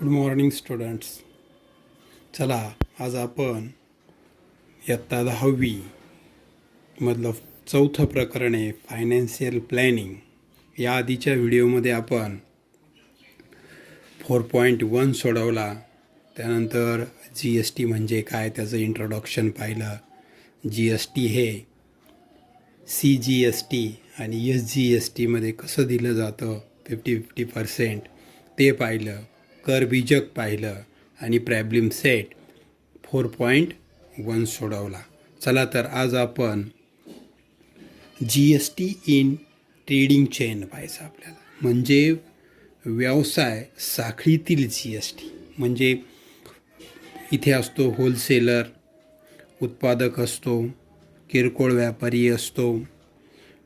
Good morning students. चला आज आपण इयत्ता 10वी मधलं चौथं प्रकरण आहे फायनान्शियल प्लॅनिंग. या आधीच्या व्हिडिओमध्ये आपण 4.1 सोडवला. त्यानंतर GST म्हणजे काय त्याचं इंट्रोडक्शन पाहिलं. GST हे CGST आणि SGSTमध्ये कसं दिलं जातं 50-50% ते पाहिलं. कर बीजक पाहिलं आणि प्रॉब्लेम सेट 4.1 सोडवला. चला तर आज आपण GST इन ट्रेडिंग चेन पाहायचं आपल्याला. म्हणजे व्यवसाय साखळीतील GST. म्हणजे इथे असतो होलसेलर, उत्पादक असतो, किरकोळ व्यापारी असतो.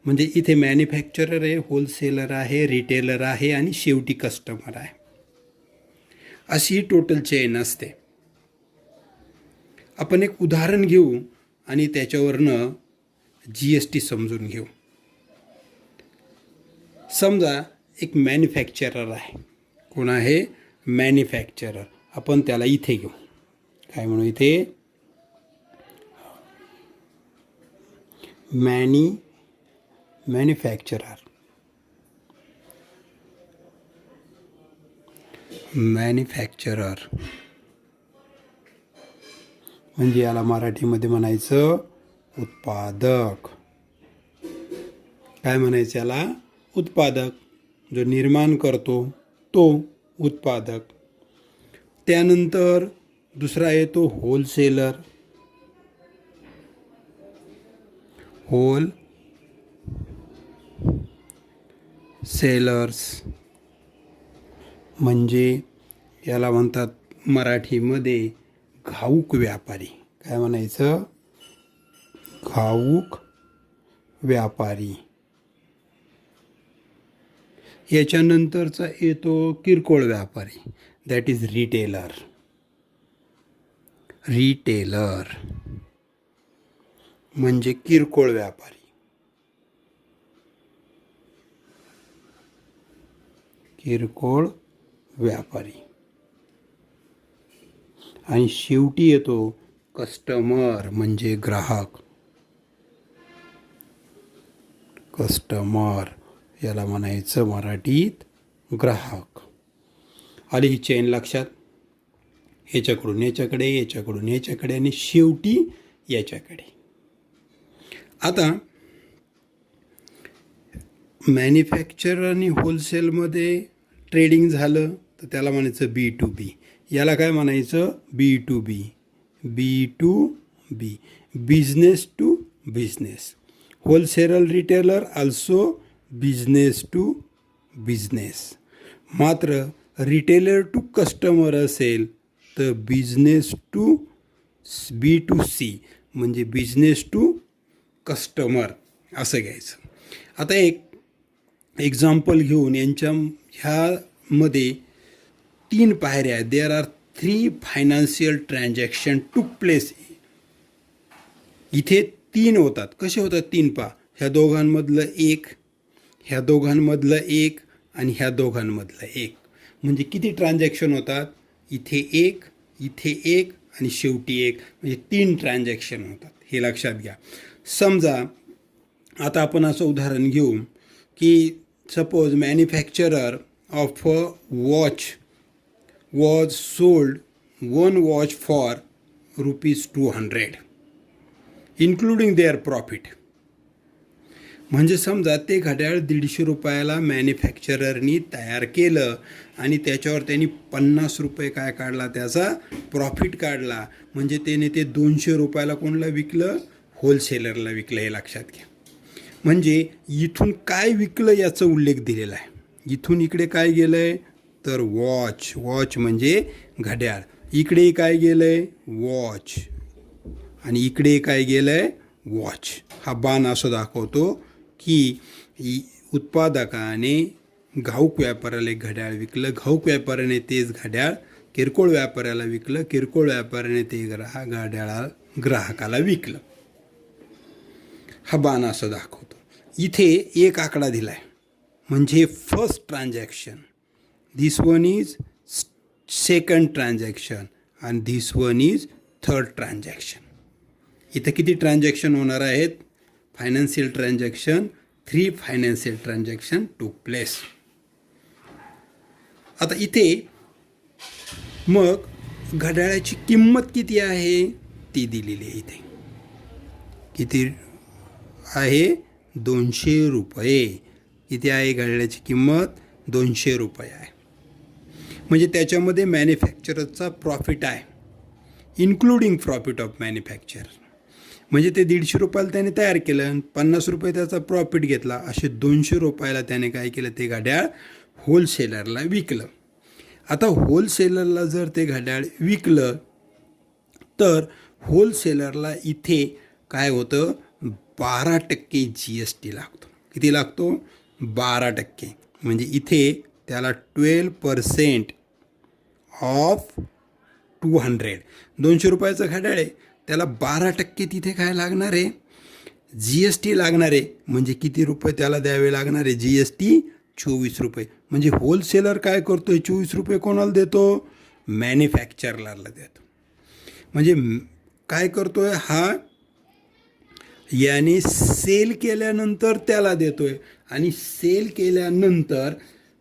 म्हणजे इथे मॅन्युफॅक्चरर आहे, होलसेलर आहे, रिटेलर आहे आणि शेवटी कस्टमर आहे. अशी टोटल चेन असते. आपण एक उदाहरण घेऊ आणि त्याच्यावरनं GST समजून घेऊ. समजा एक मॅन्युफॅक्चरर आहे. कोण आहे? मॅन्युफॅक्चरर. आपण त्याला इथे घेऊ. काय म्हणू इथे? मॅन्युफॅक्चरर. म्हणजे याला मराठीमध्ये म्हणायचं उत्पादक. काय म्हणायचं याला? उत्पादक. जो निर्माण करतो तो उत्पादक. त्यानंतर दुसरा येतो होलसेलर. सेलर्स म्हणजे याला म्हणतात मराठीमध्ये घाऊक व्यापारी. काय म्हणायचं? घाऊक व्यापारी. याच्यानंतरचा येतो किरकोळ व्यापारी. That is retailer. म्हणजे किरकोळ व्यापारी. आणि शेवटी येतो कस्टमर म्हणजे ग्राहक. याला म्हणायचं मराठीत ग्राहक. आली ही चेन लक्षात? ह्याच्याकडून याच्याकडे, याच्याकडून याच्याकडे आणि शेवटी याच्याकडे. आता मॅन्युफॅक्चर आणि होलसेलमध्ये ट्रेडिंग झालं तर त्याला म्हणायचं B2B. याला काय म्हणायचं? B2B. Business to business. Wholesaler retailer also business to business. मात्र रिटेलर टू कस्टमर असेल तर बिझनेस टू B2C म्हणजे बिझनेस टू कस्टमर असं घ्यायचं. आता एक एक्झाम्पल घेऊन ह्यामध्ये 3 पायऱ्या आहेत. There are 3 financial transaction took place. इथे 3 होतात. कसे होतात 3? ह्या दोघांमधलं एक, ह्या दोघांमधलं एक आणि ह्या दोघांमधलं एक. म्हणजे किती ट्रान्झॅक्शन होतात? इथे एक, इथे एक आणि शेवटी एक. म्हणजे 3 ट्रान्झॅक्शन होतात. हे लक्षात घ्या. समजा आता आपण असं उदाहरण घेऊ की suppose manufacturer of a watch was sold 1 watch for ₹200 including their profit. म्हणजे समजा ते घड्याळ ₹150 मॅन्युफॅक्चररनी तयार केलं आणि त्याच्यावर त्यांनी ₹50 काय काढला? त्याचा प्रॉफिट काढला. म्हणजे त्याने ते ₹200 कोणाला विकलं? होलसेलरला विकलं. हे लक्षात घ्या. म्हणजे इथून काय विकलं याचा उल्लेख दिलेला आहे. इथून इकडे काय गेलं आहे? तर वॉच म्हणजे घड्याळ. इकडे काय गेलं आहे? वॉच. आणि इकडे काय गेलं आहे? वॉच. हा बाण असं दाखवतो की उत्पादकाने घाऊक व्यापाऱ्याला एक घड्याळ विकलं, घाऊक व्यापाऱ्याने तेच घड्याळ किरकोळ व्यापाऱ्याला विकलं, किरकोळ व्यापाऱ्याने ते ग्राहकाला विकलं. हा बाण असं दाखवतो. इथे एक आकडा दिला आहे म्हणजे first transaction. This one is second transaction आणि this one is third transaction. इथं किती ट्रान्झॅक्शन होणार आहेत? Financial transaction, 3 financial transaction took place. आता इथे मग घड्याळाची किंमत किती आहे ती दिलेली आहे. इथे किती आहे? 200 रुपये. किती आहे घड्याळाची किंमत? 200 रुपये आहे. म्हणजे त्याच्यामध्ये मॅन्युफॅक्चररचा प्रॉफिट आहे, इन्क्लुडिंग प्रॉफिट ऑफ मॅन्युफॅक्चर. म्हणजे ते 150 रुपयाला त्याने तयार केलं आणि 50 रुपये त्याचा प्रॉफिट घेतला. असे 200 रुपयाला त्याने काय केलं? ते घड्याळ होलसेलरला विकलं. आता होलसेलरला जर ते घड्याळ विकलं तर होलसेलरला इथे काय होतं? 12% GST लागतो. किती लागतो? 12%. म्हणजे इथे त्याला 12% ऑफ 200. 200 रुपयाचं घड्याळ आहे, त्याला 12% तिथे काय लागणार आहे? GST लागणार आहे. म्हणजे किती रुपये त्याला द्यावे लागणार आहे? GST 24 रुपये. म्हणजे होलसेलर काय करतो? 24 रुपये कोणाला देतो? मॅन्युफॅक्चररला देतो. म्हणजे काय करतो आहे हा? याने सेल केल्यानंतर त्याला देतो आहे. आणि सेल केल्यानंतर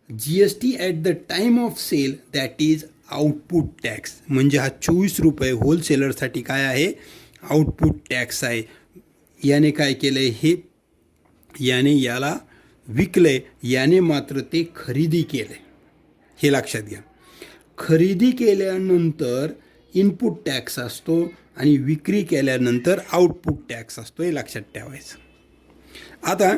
GST at the time of sale that is output tax. म्हणजे हा 24 रुपये होलसेलरसाठी काय आहे? आउटपुट टॅक्स आहे. याने काय केलं आहे? हे याने याला विकलं आहे, याने मात्र ते खरेदी केलं आहे. हे लक्षात घ्या. खरेदी केल्यानंतर इनपुट टॅक्स असतो आणि विक्री केल्यानंतर आउटपुट टॅक्स असतो, हे लक्षात ठेवायचं. आता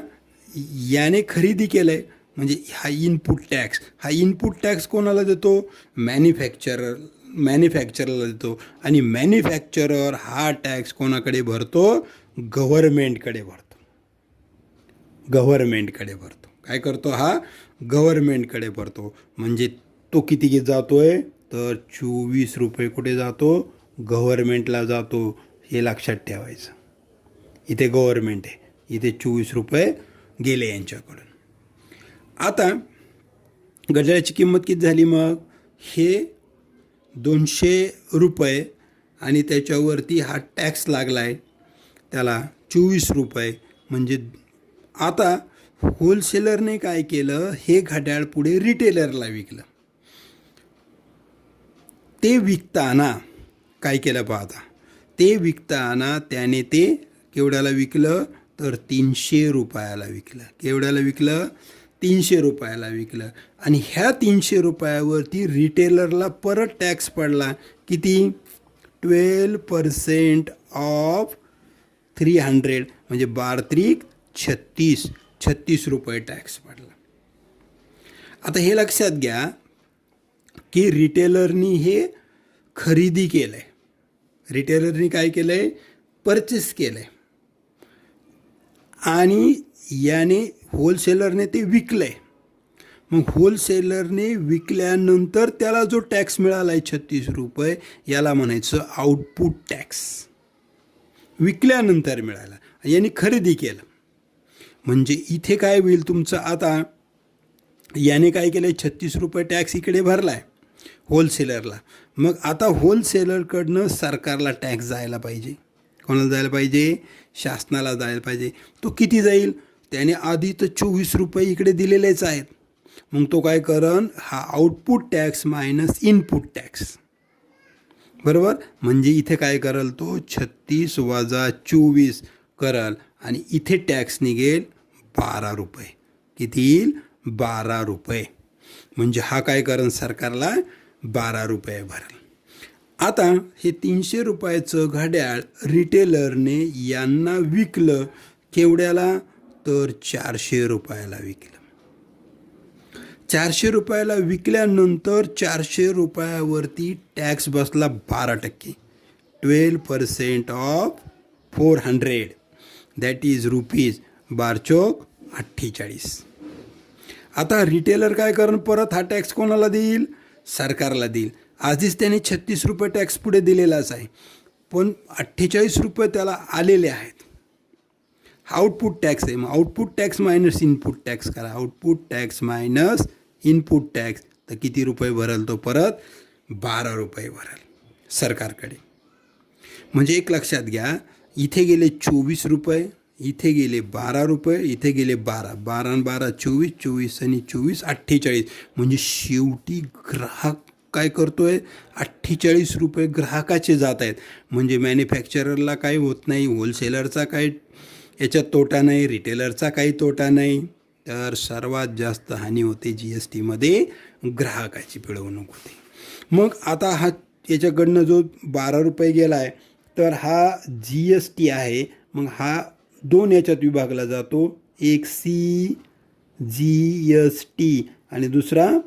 याने खरेदी केलं आहे म्हणजे हा इनपुट टॅक्स. हा इनपुट टॅक्स कोणाला देतो? मॅन्युफॅक्चररला देतो. आणि मॅन्युफॅक्चरर हा टॅक्स कोणाकडे भरतो? गव्हर्मेंटकडे भरतो. गव्हर्मेंटकडे भरतो. काय करतो हा? गव्हर्मेंटकडे भरतो. म्हणजे तो किती जातो आहे? तर 24 रुपये कुठे जातो? गव्हर्मेंटला जातो. हे लक्षात ठेवायचं. इथे गव्हर्मेंट आहे, इथे 24 रुपये गेले यांच्याकडून. आता घड्याळाची किंमत किती झाली मग? हे 200 रुपये आणि त्याच्यावरती हा टॅक्स लागला आहे त्याला 24 रुपये. म्हणजे आता होलसेलरने काय केलं? हे घड्याळ पुढे रिटेलरला विकलं. ते विकताना काय केलं पाहता? ते विकताना त्याने ते केवढ्याला विकलं? तर 300 रुपयाला विकलं. केवढ्याला विकलं? 300 रुपयाला विकलं. आणि ह्या 300 रुपयावरती रिटेलरला परत टॅक्स पडला. किती? 12% ऑफ 300. म्हणजे 36 रुपये टॅक्स पडला. आता हे लक्षात घ्या की रिटेलरनी हे खरेदी केलं आहे. रिटेलरनी काय केलं आहे? परचेस केलं आहे. आणि याने होलसेलरने ते विकलं आहे. मग होलसेलरने विकल्यानंतर त्याला जो टॅक्स मिळाला आहे 36 रुपये, याला म्हणायचं आउटपुट टॅक्स. विकल्यानंतर मिळाला, याने खरेदी केलं. म्हणजे इथे काय होईल तुमचं? आता याने काय केलं आहे? 36 रुपये टॅक्स इकडे भरला आहे होलसेलरला. मग आता होलसेलरकडनं सरकारला टॅक्स जायला पाहिजे. कोणाला जायला पाहिजे? शासनाला जायला पाहिजे. तो किती जाईल? त्याने आधी तर 24 रुपये इकडे दिलेलेच आहेत. मग तो काय करन? हा output tax minus input tax, बरोबर. म्हणजे इथे काय करल तो? 36 वजा 24 करल आणि इथे टॅक्स निघेल 12 रुपये. किती येईल? 12 रुपये. म्हणजे हा काय करेन? सरकारला 12 रुपये भरेल. आता हे 300 रुपयाचं घड्याळ रिटेलरने यांना विकलं. केवढ्याला? तर 400 रुपयाला विकलं. 400 रुपयाला विकल्यानंतर 400 रुपयावरती टॅक्स बसला 12%. 12% ऑफ 400 दॅट इज रुपीज 12.48. आता रिटेलर काय करण? परत हा टॅक्स कोणाला देईल? सरकारला देईल. आधीच त्याने 36 रुपये टॅक्स पुढे दिलेलाच आहे, पण 48 रुपये त्याला आलेले आहेत. हा आउटपुट टॅक्स आहे. मग output tax minus input tax करा. Output tax minus input tax तर किती रुपये भरल तो? परत ₹12 भराल सरकारकडे. म्हणजे एक लक्षात घ्या, इथे गेले ₹24, इथे गेले ₹12, इथे गेले 12, 12 आणि 12 24, 24 आणि 24 48. म्हणजे शेवटी ग्राहक काय करतोय, ₹48 ग्राहकाचे जात आहेत. म्हणजे मॅन्युफॅक्चररला काही होत नाही, होलसेलरचा काही याच्यात तोटा नाही, रिटेलरचा काही तोटा नाही. तर सर्वात जास्त हानी होते GSTमध्ये, ग्राहकाची पिळवणूक होते. मग आता हा याच्याकडनं जो ₹12 गेला आहे, तर हा GST आहे. मग हा 2 याच्यात विभागला जातो, एक CGST आणि दुसरा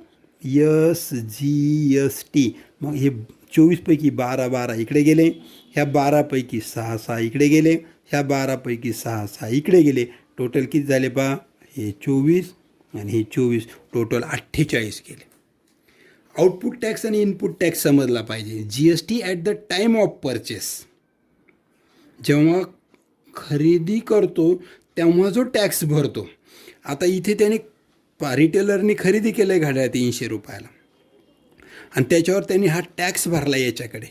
SGST. मग हे 24पैकी 12 इकडे गेले, ह्या 12पैकी 6 इकडे गेले, ह्या 12पैकी 6 इकडे गेले. टोटल किती झाले पहा, हे 24 आणि हे 24, टोटल 48 गेले. आउटपुट टॅक्स आणि इनपुट टॅक्स समजला पाहिजे. GST at the time of purchase, जेव्हा खरेदी करतो तेव्हा जो टॅक्स भरतो. आता इथे त्याने रिटेलरने खरेदी केलं आहे घड्याळ ₹300 आणि त्याच्यावर त्यांनी हा टॅक्स भरला याच्याकडे.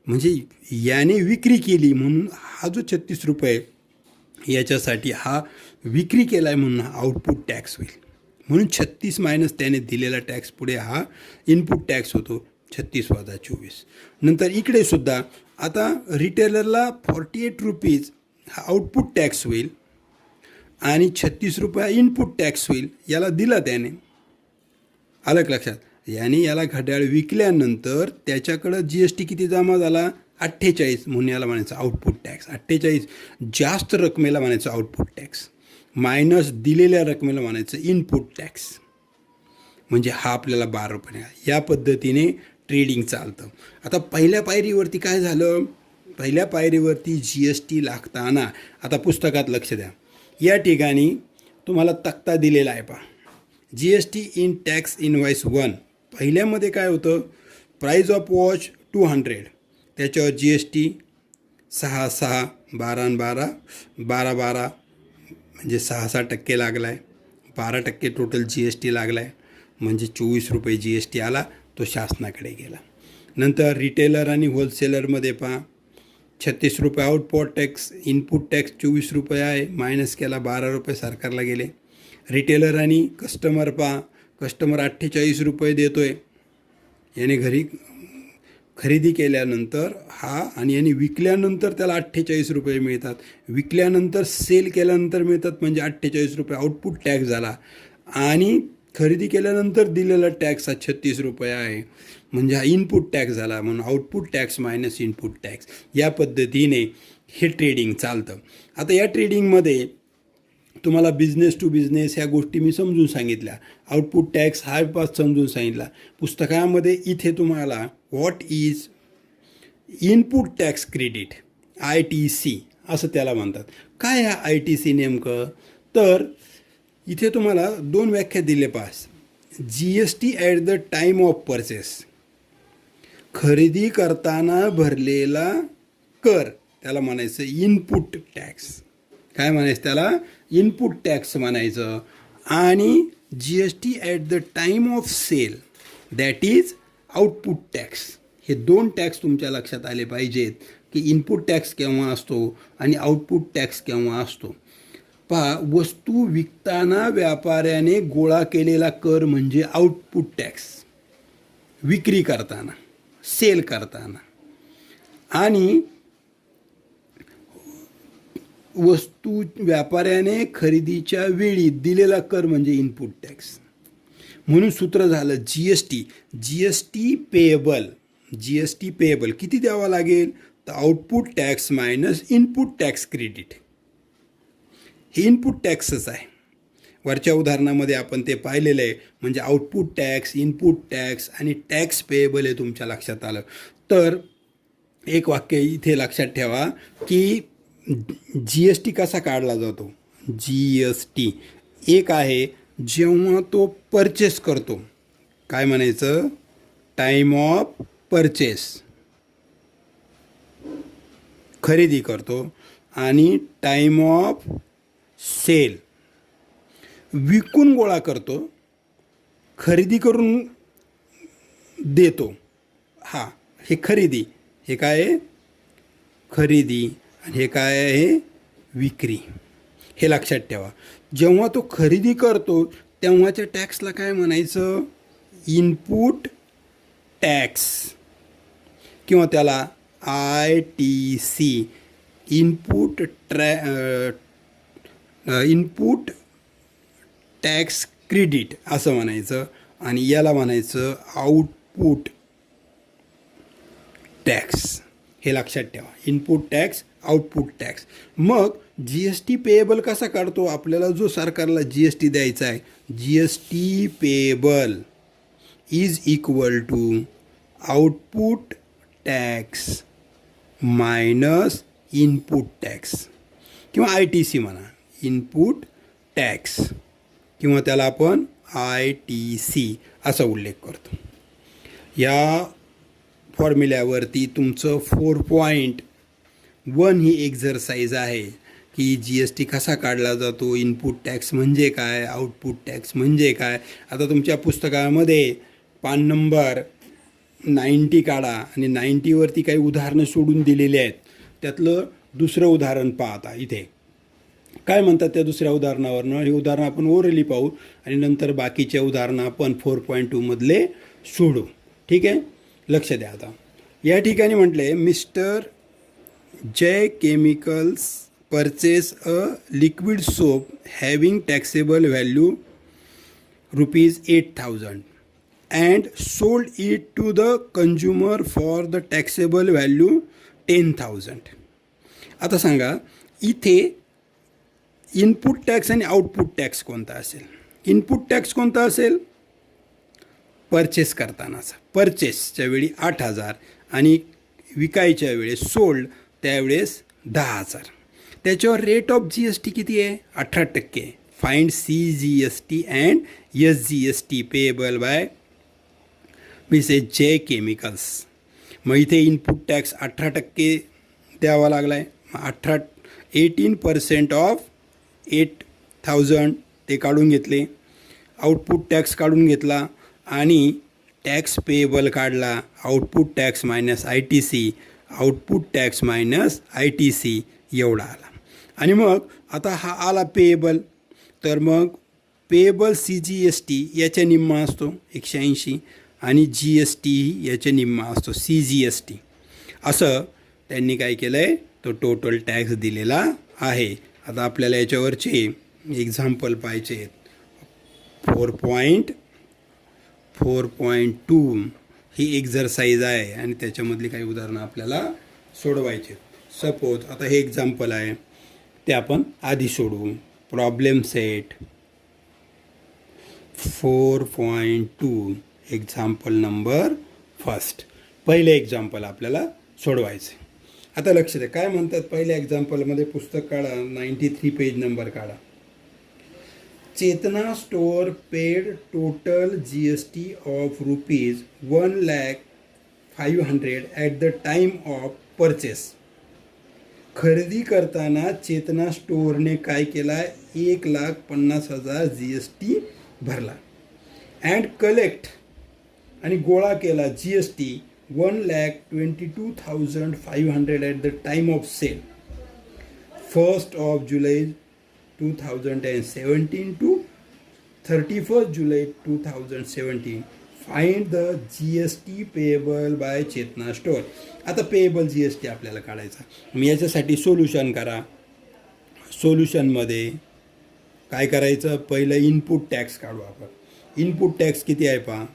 म्हणजे याने विक्री केली म्हणून हा जो ₹36 याच्यासाठी हा विक्री केला आहे म्हणून हा आउटपुट टॅक्स होईल. म्हणून 36 मायनस त्याने दिलेला टॅक्स पुढे हा इनपुट टॅक्स होतो, 36 + 24. नंतर इकडे सुद्धा आता रिटेलरला ₹48 हा आउटपुट टॅक्स होईल आणि ₹36 इनपुट टॅक्स होईल. याला दिला त्याने, आलं का लक्षात. याने याला घड्याळ विकल्यानंतर त्याच्याकडं GST किती जमा झाला, 48, म्हणून याला म्हणायचं आउटपुट टॅक्स. 48 जास्त रकमेला म्हणायचं आउटपुट टॅक्स, मायनस दिलेल्या रकमेला म्हणायचं इनपुट टॅक्स. म्हणजे हा आपल्याला ₹12. या पद्धतीने ट्रेडिंग चालतं. आता पहिल्या पायरीवरती काय झालं, पहिल्या पायरीवरती GST लागताना, आता पुस्तकात लक्ष द्या, या ठिकाणी तुम्हाला तक्ता दिलेला आहे पहा. GST इन टॅक्स इनव्हॉइस 1 पहिल्यामध्ये काय होतं, प्राईज ऑफ वॉच 200, त्याच्यावर GST 6 12 आणि 12 12 म्हणजे 6% लागला आहे. 12% टोटल GST लागला आहे. म्हणजे ₹24 GST आला, तो शासनाकडे गेला. नंतर रिटेलर आणि होलसेलरमध्ये पहा, ₹36 आउटपुट टॅक्स, इनपुट टॅक्स ₹24 आहे, मायनस केला ₹12 सरकारला गेले. रिटेलर आणि कस्टमर पहा, कस्टमर ₹48 देतो आहे, याने घरी खरेदी केल्यानंतर हा, आणि यांनी विकल्यानंतर त्याला ₹48 मिळतात. विकल्यानंतर सेल केल्यानंतर मिळतात, म्हणजे ₹48 आउटपुट टॅक्स झाला. आणि खरेदी केल्यानंतर दिलेला टॅक्स हा ₹36 आहे, म्हणजे हा इनपुट टॅक्स झाला. म्हणून output tax minus input tax. या पद्धतीने हे ट्रेडिंग चालतं. आता या ट्रेडिंगमध्ये तुम्हाला बिझनेस टू बिझनेस ह्या गोष्टी मी समजून सांगितल्या. आउटपुट टॅक्स हा पास समजून सांगितला. पुस्तकामध्ये इथे तुम्हाला what is input tax credit, ITC असं त्याला म्हणतात. काय हा ITC नेमकं, तर इथे तुम्हाला 2 व्याख्या दिले pass. GST at the time of purchase, खरेदी करताना भरलेला कर, त्याला म्हणायचं इनपुट टॅक्स. काय म्हणायचं त्याला, इनपुट टॅक्स म्हणायचं. आणि GST at the time of sale, that is output tax. हे 2 टॅक्स तुमच्या लक्षात आले पाहिजेत की इनपुट टॅक्स केव्हा असतो आणि आउटपुट टॅक्स केव्हा असतो. पहा, वस्तू विकताना व्यापाऱ्याने गोळा केलेला कर म्हणजे आउटपुट टॅक्स, विक्री करताना, सेल करताना. आणि वस्तू व्यापाऱ्याने खरेदीच्या वेळी दिलेला कर म्हणजे इनपुट टॅक्स. म्हणून सूत्र झालं GST पेएबल किती द्यावा लागेल, तर output tax minus input tax credit. हे इनपुट टॅक्सच आहे. वरच्या उदाहरणामध्ये आपण ते पाहिलेलं आहे. म्हणजे आउटपुट टॅक्स, इनपुट टॅक्स आणि टॅक्स पेएबल हे तुमच्या लक्षात आलं. तर एक वाक्य इथे लक्षात ठेवा की GST कसा काढला जातो. GST एक आहे जेव्हा तो परचेस करतो, काय म्हणायचं, टाईम ऑफ परचेस, खरेदी करतो. आणि टाईम ऑफ सेल, विकून गोळा करतो, खरेदी करून देतो. हां, हे खरेदी, हे काय आहे खरेदी, आणि हे काय आहे विक्री. हे लक्षात ठेवा. जेव्हा तो खरेदी करतो तेव्हाच्या टॅक्सला काय म्हणायचं, इनपुट टॅक्स, किंवा त्याला ITC, इनपुट टॅक्स क्रेडिट असं म्हणायचं. आणि याला म्हणायचं आउटपुट टॅक्स. हे लक्षात ठेवा, इनपुट टॅक्स, आउटपुट टॅक्स. मग GST पेएबल कसा काढतो, आपल्याला जो सरकारला GST द्यायचा आहे, GST payable is equal to output tax minus input tax, किंवा ITC म्हणा, इनपुट टॅक्स, किंवा त्याला आपण ITC असा उल्लेख करतो. या फॉर्म्युल्यावरती तुमचं 4.1 ही एक्झरसाइज आहे की GST कसा काढला जातो, इनपुट टॅक्स म्हणजे काय, आउटपुट टॅक्स म्हणजे काय. आता तुमच्या पुस्तकामध्ये पान नंबर 90 काढा आणि 90वरती काही उदाहरणं सोडून दिलेली आहेत. त्यातलं दुसरं उदाहरण पाहता इथे काय म्हणतात त्या दुसऱ्या उदाहरणावरनं. हे उदाहरण आपण ओरली पाहू आणि नंतर बाकीचे उदाहरणं आपण 4.2 मधले सोडू. ठीक आहे, लक्ष द्या. आता या ठिकाणी म्हटले mister Jay chemicals purchase a liquid soap having taxable value ₹8,000 and sold it to the consumer for the taxable value 10,000. आता सांगा इथे इनपुट टॅक्स आणि आउटपुट टॅक्स कोणता असेल. इनपुट टॅक्स कोणता असेल, परचेस करतानाचा, परचेसच्या वेळी 8,000 आणि विकायच्या वेळेस सोल्ड त्यावेळेस 10,000. त्याच्यावर रेट ऑफ GST किती आहे, 18%. Find CGST and SGST payable by Mrs J chemicals. मग इथे इनपुट टॅक्स 18% द्यावा लागला आहे. 18% ऑफ 8,000 ते काढून घेतले. आउटपुट टॅक्स काढून घेतला आणि टॅक्स पेएबल काढला. Output tax minus ITC, output tax minus ITC एवढा आला. आणि मग आता हा आला पेएबल, तर मग पेएबल CGST याच्या निम्मा असतो 180 आणि GST याच्या निम्मा असतो CGST. असं त्यांनी काय केलं आहे, तो टोटल टॅक्स दिलेला आहे. आता आपल्याला याच्यावरचे एक्झाम्पल पाहिजे आहेत. 4.2 ही एक्झरसाइज आहे आणि त्याच्यामधली काही उदाहरणं आपल्याला सोडवायचे. सपोज आता हे एक्झाम्पल आहे ते आपण आधी सोडवू. Problem set 4.2 example number first. पहिले एक्झाम्पल आपल्याला सोडवायचे. आता लक्ष द्या काय म्हणतात पहिल्या एक्झाम्पलमध्ये. पुस्तक काढा, 93 पेज नंबर काढा. Chetna store paid total GST of ₹1,05,000 at the time of purchase. खरेदी करताना चेतना स्टोअरने काय केला, 1,50,000 GST भरला. अँड कलेक्ट आणि गोळा केला GST 1,22,500 at the time of sale 1st of July 2017 to 31st July 2017. Find the GST payable by Chetna store. आता payable GST आपल्याला काढायचा. मी याच्यासाठी सोल्युशन करा. सोल्युशनमध्ये काय करायचं, पहिलं इनपुट टॅक्स काढू आपण. इनपुट टॅक्स किती आहे पहा,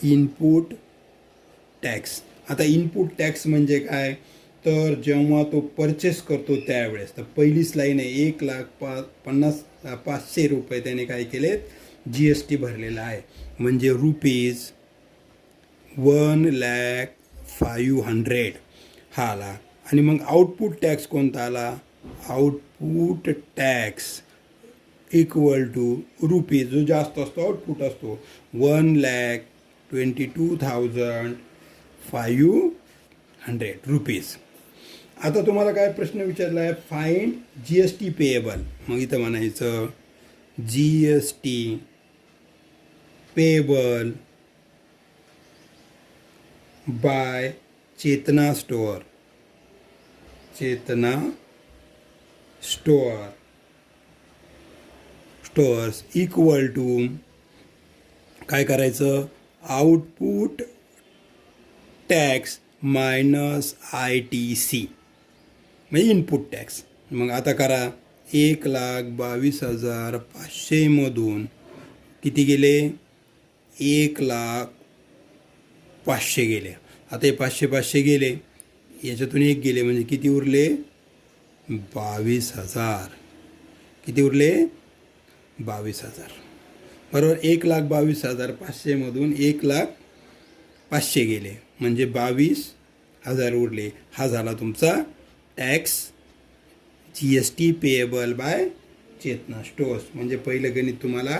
इनपुट टॅक्स. आता इनपुट टॅक्स म्हणजे काय, तर जेव्हा तो परचेस करतो त्यावेळेस, तर पहिलीच लाईन आहे, 1,50,500 त्याने काय केलेत GST भरलेला आहे. म्हणजे ₹1,05,000 हा आला. आणि मग आउटपुट टॅक्स कोणता आला, output tax equal to rupees, जो जास्त असतो आउटपुट असतो, 1,22,500 रुपीज. आता तुम्हाला काय प्रश्न विचारला आहे, फाइंड GST पेएबल. मग इथं म्हणायचं GST payable by Chetna store. Chetna stores equal to काय करायचं, आउटपुट टॅक्स मायनस ITC म्हणजे इनपुट टॅक्स. मग आता करा, 1,22,500 मधून किती गेले, 1,05,000 गेले. आता हे 500 गेले, याच्यातून एक गेले म्हणजे किती उरले, 22,000. किती उरले, 22,000. बरोबर. 1,22,500 मधून 1,05,000 गेले म्हणजे 22,000 उरले. हा झाला तुमचा tax GST payable by Chetna stores. म्हणजे पहिलं गणित तुम्हाला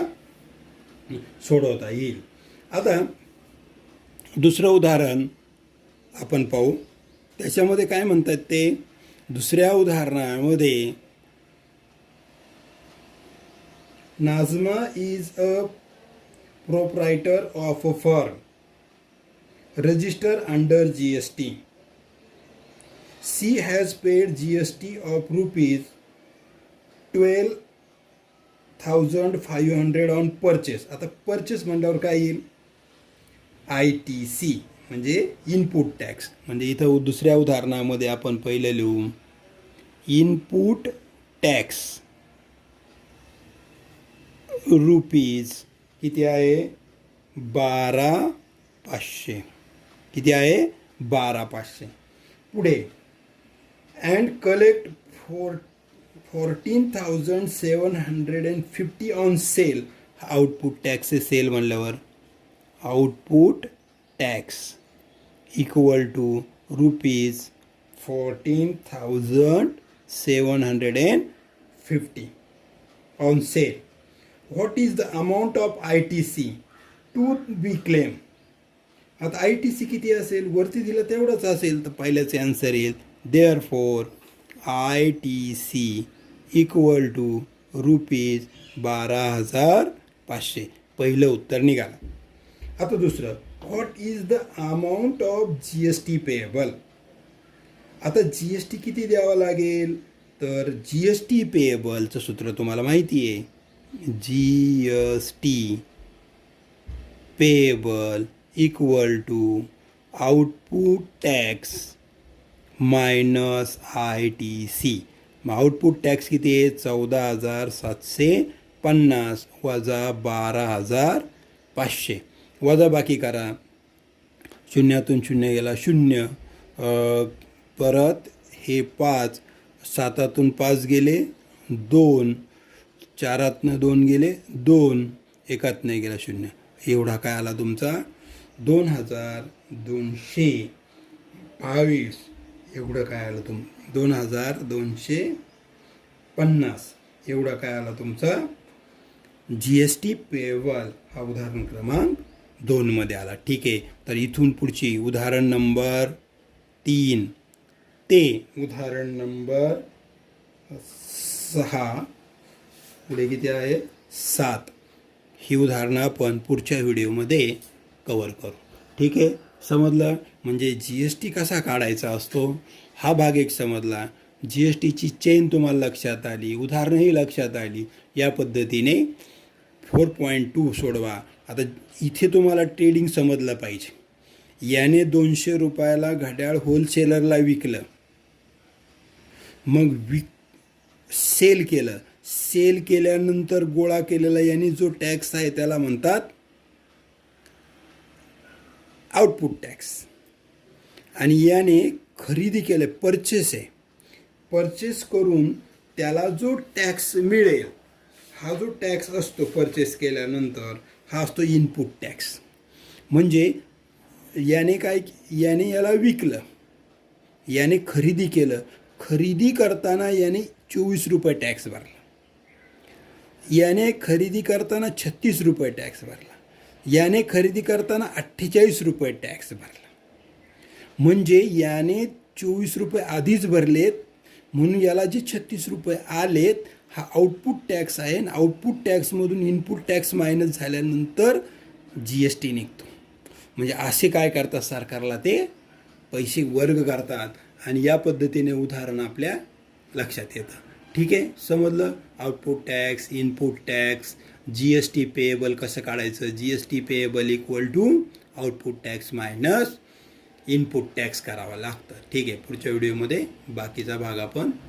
सोडवता येईल. आता दुसरं उदाहरण आपण पाहू. त्याच्यामध्ये काय म्हणतात ते, दुसऱ्या उदाहरणामध्ये Nazma is a proprietor of a firm register under GST. She has paid GST of ₹12,500 on purchase. आता परचेस म्हणल्यावर काय येईल, ITC म्हणजे इनपुट टॅक्स. म्हणजे इथं दुसऱ्या उदाहरणामध्ये आपण पहिलं लिहू, इनपुट टॅक्स रुपीज किती आहे, 12,500. किती आहे, 12,500. पुढे and collect 14,750 on sale. Output tax आहे. सेल म्हणल्यावर output tax equal to ₹14,750 on sale. What is the amount of ITC to be claim. आता ITC किती असेल, वरती दिलं तेवढंच असेल तर पहिल्याचे आन्सर येईल. Therefore ITC equal to ₹12,500. पहिलं उत्तर निघालं. आता दुसरं, what is the amount of GST payable. आता GST किती द्यावं लागेल, तर GST पेएबलचं सूत्र तुम्हाला माहिती आहे, GST payable equal to output tax minus ITC. मग आउटपुट टॅक्स किती आहे, 14,750 वजा 12,500. वजा बाकी करा, शून्यातून शून्य गेला 0, परत हे 5, 7तून 5 गेले 2, 4तनं 2 गेले 2, 1तनं गेला 0. एवढा काय आला तुमचा, 2,222. एवढं काय आलं 2,250. एवढा काय आला तुमचा GST पेएबल. हा उदाहरण क्रमांक 2 मध्ये आला. ठीक आहे. तर इथून पुढची उदाहरण नंबर 3 ते उदाहरण नंबर 6, पुढे किती आहे 7, ही उदाहरणं आपण पुढच्या व्हिडिओमध्ये कवर करू. ठीक आहे. समजलं. म्हणजे GST कसा काढायचा असतो हा भाग एक समजला. GSTची चेन तुम्हाला लक्षात आली, उदाहरणंही लक्षात आली. या पद्धतीने 4.2 सोडवा. आता इथे तुम्हाला ट्रेडिंग समजलं पाहिजे. याने 200 रुपयाला घड्याळ होलसेलरला विकलं, मग सेल केलं. सेल केल्यानंतर गोळा केलेला याने जो टॅक्स आहे त्याला म्हणतात आउटपुट टॅक्स. आणि याने खरेदी केलं, परचेस आहे, परचेस करून त्याला जो टॅक्स मिळेल, हा जो टॅक्स असतो परचेस केल्यानंतर, हा असतो इनपुट टॅक्स. म्हणजे याने याला विकलं, याने खरेदी केलं, खरेदी करताना याने 24 रुपये टॅक्स भरला, याने खरेदी करताना 36 रुपये टॅक्स भरला, याने खरेदी करताना 48 रुपये टॅक्स भरला. म्हणजे याने 24 रुपये आधीच भरलेत, म्हणून याला जे 36 रुपये आलेत हा आउटपुट टॅक्स आहे. आउटपुट टॅक्समधून इनपुट टॅक्स मायनस झाल्यानंतर GST निघतो. म्हणजे असे काय करतात सरकारला ते पैसे वर्ग करतात आणि या पद्धतीने उदाहरण आपल्या लक्षात येतं. ठीक आहे, समजलं. Output tax, input tax, GST payable कसं काढायचं. GST payable equal to output tax minus input tax करावा लागतं. ठीक आहे, पुढच्या व्हिडिओमध्ये बाकीचा भाग आपण